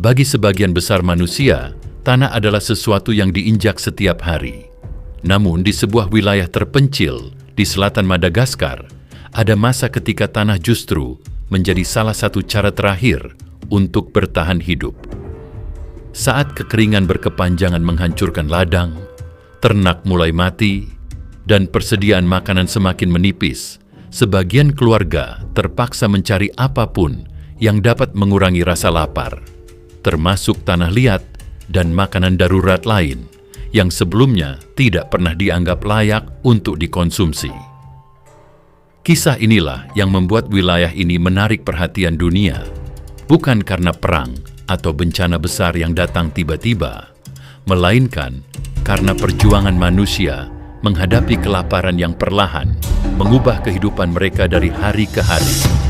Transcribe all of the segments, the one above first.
Bagi sebagian besar manusia, tanah adalah sesuatu yang diinjak setiap hari. Namun di sebuah wilayah terpencil di selatan Madagaskar, ada masa ketika tanah justru menjadi salah satu cara terakhir untuk bertahan hidup. Saat kekeringan berkepanjangan menghancurkan ladang, ternak mulai mati, dan persediaan makanan semakin menipis, sebagian keluarga terpaksa mencari apapun yang dapat mengurangi rasa lapar, termasuk tanah liat dan makanan darurat lain yang sebelumnya tidak pernah dianggap layak untuk dikonsumsi. Kisah inilah yang membuat wilayah ini menarik perhatian dunia, bukan karena perang atau bencana besar yang datang tiba-tiba, melainkan karena perjuangan manusia menghadapi kelaparan yang perlahan mengubah kehidupan mereka dari hari ke hari.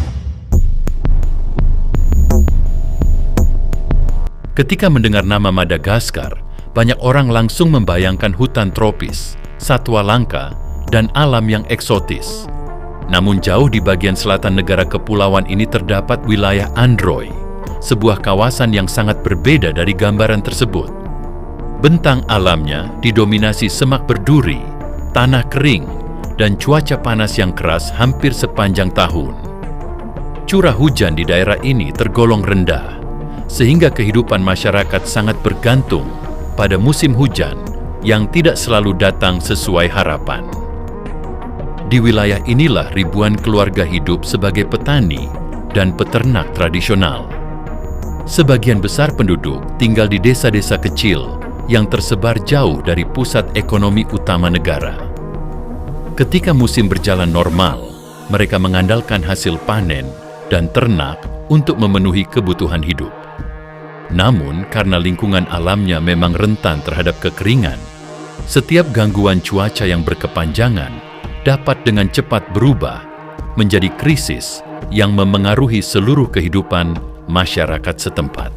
Ketika mendengar nama Madagaskar, banyak orang langsung membayangkan hutan tropis, satwa langka, dan alam yang eksotis. Namun jauh di bagian selatan negara kepulauan ini terdapat wilayah Androy, sebuah kawasan yang sangat berbeda dari gambaran tersebut. Bentang alamnya didominasi semak berduri, tanah kering, dan cuaca panas yang keras hampir sepanjang tahun. Curah hujan di daerah ini tergolong rendah, sehingga kehidupan masyarakat sangat bergantung pada musim hujan yang tidak selalu datang sesuai harapan. Di wilayah inilah ribuan keluarga hidup sebagai petani dan peternak tradisional. Sebagian besar penduduk tinggal di desa-desa kecil yang tersebar jauh dari pusat ekonomi utama negara. Ketika musim berjalan normal, mereka mengandalkan hasil panen dan ternak untuk memenuhi kebutuhan hidup. Namun, karena lingkungan alamnya memang rentan terhadap kekeringan, setiap gangguan cuaca yang berkepanjangan dapat dengan cepat berubah menjadi krisis yang memengaruhi seluruh kehidupan masyarakat setempat.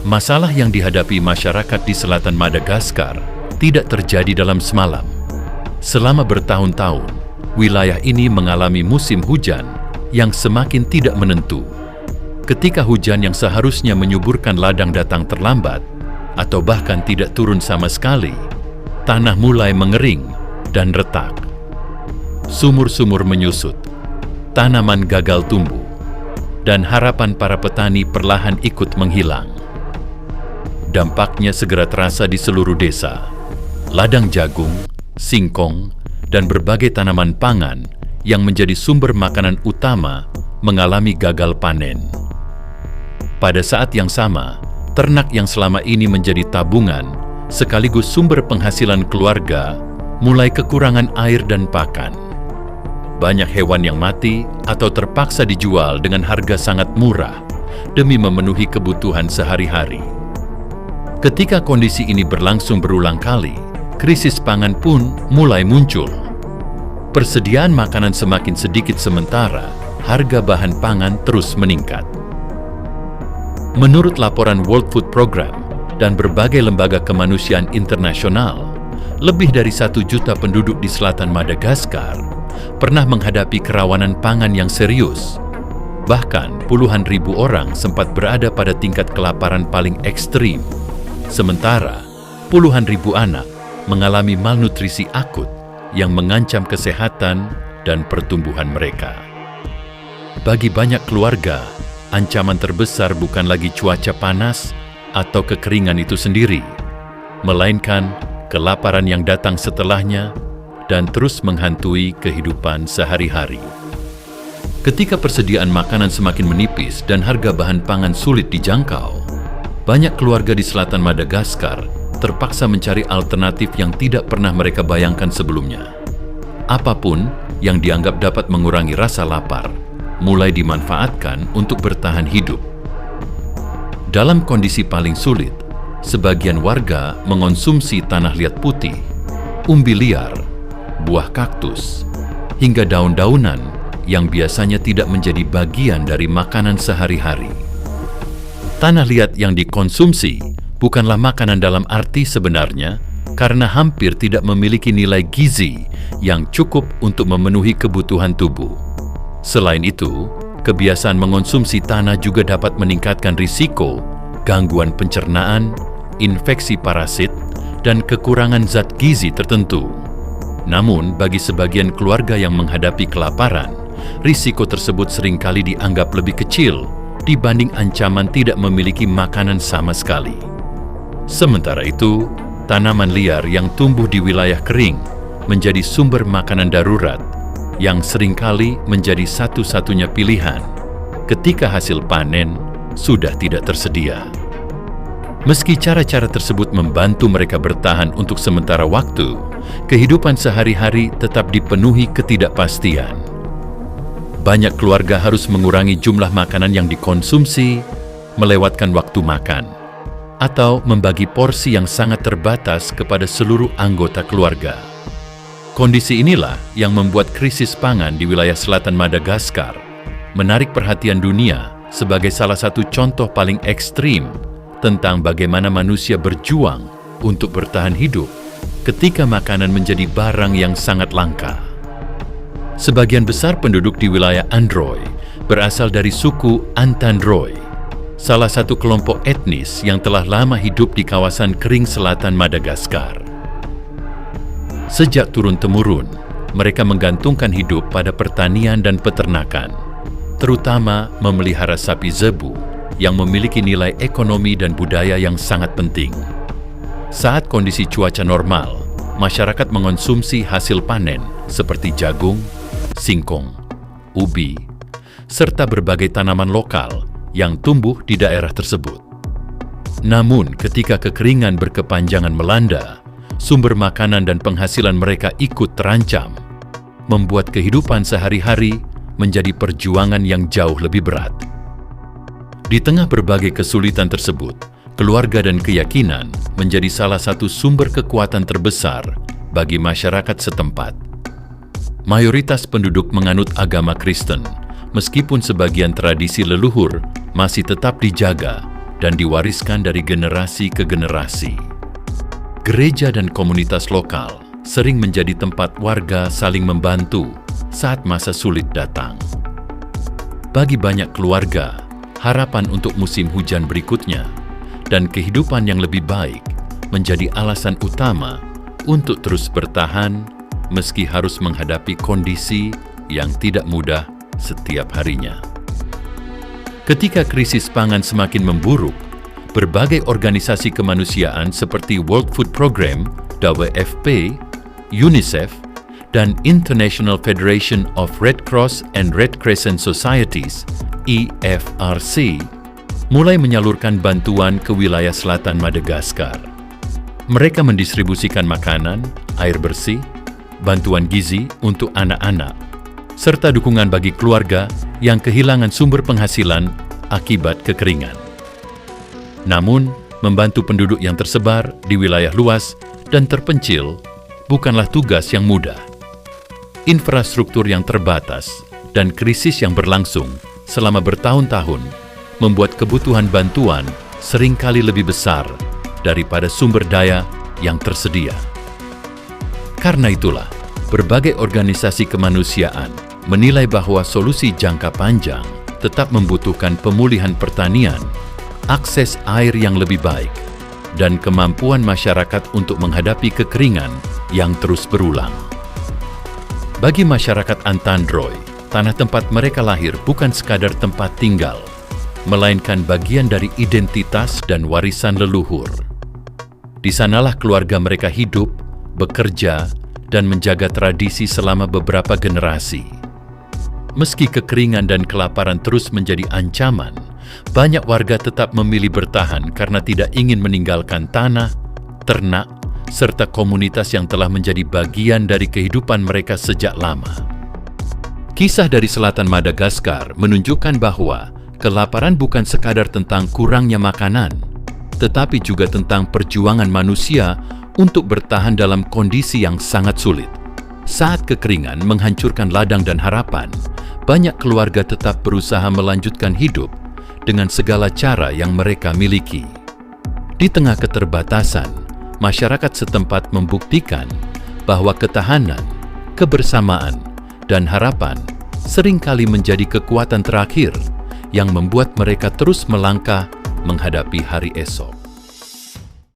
Masalah yang dihadapi masyarakat di selatan Madagaskar tidak terjadi dalam semalam. Selama bertahun-tahun, wilayah ini mengalami musim hujan yang semakin tidak menentu. Ketika hujan yang seharusnya menyuburkan ladang datang terlambat, atau bahkan tidak turun sama sekali, tanah mulai mengering dan retak. Sumur-sumur menyusut, tanaman gagal tumbuh, dan harapan para petani perlahan ikut menghilang. Dampaknya segera terasa di seluruh desa. Ladang jagung, singkong, dan berbagai tanaman pangan yang menjadi sumber makanan utama mengalami gagal panen. Pada saat yang sama, ternak yang selama ini menjadi tabungan sekaligus sumber penghasilan keluarga mulai kekurangan air dan pakan. Banyak hewan yang mati atau terpaksa dijual dengan harga sangat murah demi memenuhi kebutuhan sehari-hari. Ketika kondisi ini berlangsung berulang kali, krisis pangan pun mulai muncul. Persediaan makanan semakin sedikit sementara harga bahan pangan terus meningkat. Menurut laporan World Food Program dan berbagai lembaga kemanusiaan internasional, lebih dari 1 juta penduduk di selatan Madagaskar pernah menghadapi kerawanan pangan yang serius. Bahkan puluhan ribu orang sempat berada pada tingkat kelaparan paling ekstrim. Sementara puluhan ribu anak mengalami malnutrisi akut yang mengancam kesehatan dan pertumbuhan mereka. Bagi banyak keluarga, ancaman terbesar bukan lagi cuaca panas atau kekeringan itu sendiri, melainkan kelaparan yang datang setelahnya dan terus menghantui kehidupan sehari-hari. Ketika persediaan makanan semakin menipis dan harga bahan pangan sulit dijangkau, banyak keluarga di selatan Madagaskar terpaksa mencari alternatif yang tidak pernah mereka bayangkan sebelumnya. Apapun yang dianggap dapat mengurangi rasa lapar mulai dimanfaatkan untuk bertahan hidup. Dalam kondisi paling sulit, sebagian warga mengonsumsi tanah liat putih, umbi liar, buah kaktus, hingga daun-daunan yang biasanya tidak menjadi bagian dari makanan sehari-hari. Tanah liat yang dikonsumsi bukanlah makanan dalam arti sebenarnya karena hampir tidak memiliki nilai gizi yang cukup untuk memenuhi kebutuhan tubuh. Selain itu, kebiasaan mengonsumsi tanah juga dapat meningkatkan risiko gangguan pencernaan, infeksi parasit, dan kekurangan zat gizi tertentu. Namun, bagi sebagian keluarga yang menghadapi kelaparan, risiko tersebut seringkali dianggap lebih kecil dibanding ancaman tidak memiliki makanan sama sekali. Sementara itu, tanaman liar yang tumbuh di wilayah kering menjadi sumber makanan darurat yang seringkali menjadi satu-satunya pilihan ketika hasil panen sudah tidak tersedia. Meski cara-cara tersebut membantu mereka bertahan untuk sementara waktu, kehidupan sehari-hari tetap dipenuhi ketidakpastian. Banyak keluarga harus mengurangi jumlah makanan yang dikonsumsi, melewatkan waktu makan, atau membagi porsi yang sangat terbatas kepada seluruh anggota keluarga. Kondisi inilah yang membuat krisis pangan di wilayah selatan Madagaskar menarik perhatian dunia sebagai salah satu contoh paling ekstrim tentang bagaimana manusia berjuang untuk bertahan hidup ketika makanan menjadi barang yang sangat langka. Sebagian besar penduduk di wilayah Androy berasal dari suku Antandroy, salah satu kelompok etnis yang telah lama hidup di kawasan kering selatan Madagaskar. Sejak turun-temurun, mereka menggantungkan hidup pada pertanian dan peternakan, terutama memelihara sapi zebu yang memiliki nilai ekonomi dan budaya yang sangat penting. Saat kondisi cuaca normal, masyarakat mengonsumsi hasil panen seperti jagung, singkong, ubi, serta berbagai tanaman lokal yang tumbuh di daerah tersebut. Namun, ketika kekeringan berkepanjangan melanda, sumber makanan dan penghasilan mereka ikut terancam, membuat kehidupan sehari-hari menjadi perjuangan yang jauh lebih berat. Di tengah berbagai kesulitan tersebut, keluarga dan keyakinan menjadi salah satu sumber kekuatan terbesar bagi masyarakat setempat. Mayoritas penduduk menganut agama Kristen, meskipun sebagian tradisi leluhur masih tetap dijaga dan diwariskan dari generasi ke generasi. Gereja dan komunitas lokal sering menjadi tempat warga saling membantu saat masa sulit datang. Bagi banyak keluarga, harapan untuk musim hujan berikutnya dan kehidupan yang lebih baik menjadi alasan utama untuk terus bertahan meski harus menghadapi kondisi yang tidak mudah setiap harinya. Ketika krisis pangan semakin memburuk, berbagai organisasi kemanusiaan seperti World Food Programme, WFP, UNICEF, dan International Federation of Red Cross and Red Crescent Societies, IFRC, mulai menyalurkan bantuan ke wilayah selatan Madagaskar. Mereka mendistribusikan makanan, air bersih, bantuan gizi untuk anak-anak, serta dukungan bagi keluarga yang kehilangan sumber penghasilan akibat kekeringan. Namun, membantu penduduk yang tersebar di wilayah luas dan terpencil bukanlah tugas yang mudah. Infrastruktur yang terbatas dan krisis yang berlangsung selama bertahun-tahun membuat kebutuhan bantuan seringkali lebih besar daripada sumber daya yang tersedia. Karena itulah, berbagai organisasi kemanusiaan menilai bahwa solusi jangka panjang tetap membutuhkan pemulihan pertanian, akses air yang lebih baik, dan kemampuan masyarakat untuk menghadapi kekeringan yang terus berulang. Bagi masyarakat Antandroy, tanah tempat mereka lahir bukan sekadar tempat tinggal, melainkan bagian dari identitas dan warisan leluhur. Di sanalah keluarga mereka hidup, bekerja, dan menjaga tradisi selama beberapa generasi. Meski kekeringan dan kelaparan terus menjadi ancaman, banyak warga tetap memilih bertahan karena tidak ingin meninggalkan tanah, ternak, serta komunitas yang telah menjadi bagian dari kehidupan mereka sejak lama. Kisah dari selatan Madagaskar menunjukkan bahwa kelaparan bukan sekadar tentang kurangnya makanan, tetapi juga tentang perjuangan manusia untuk bertahan dalam kondisi yang sangat sulit. Saat kekeringan menghancurkan ladang dan harapan, banyak keluarga tetap berusaha melanjutkan hidup dengan segala cara yang mereka miliki. Di tengah keterbatasan, masyarakat setempat membuktikan bahwa ketahanan, kebersamaan, dan harapan seringkali menjadi kekuatan terakhir yang membuat mereka terus melangkah menghadapi hari esok.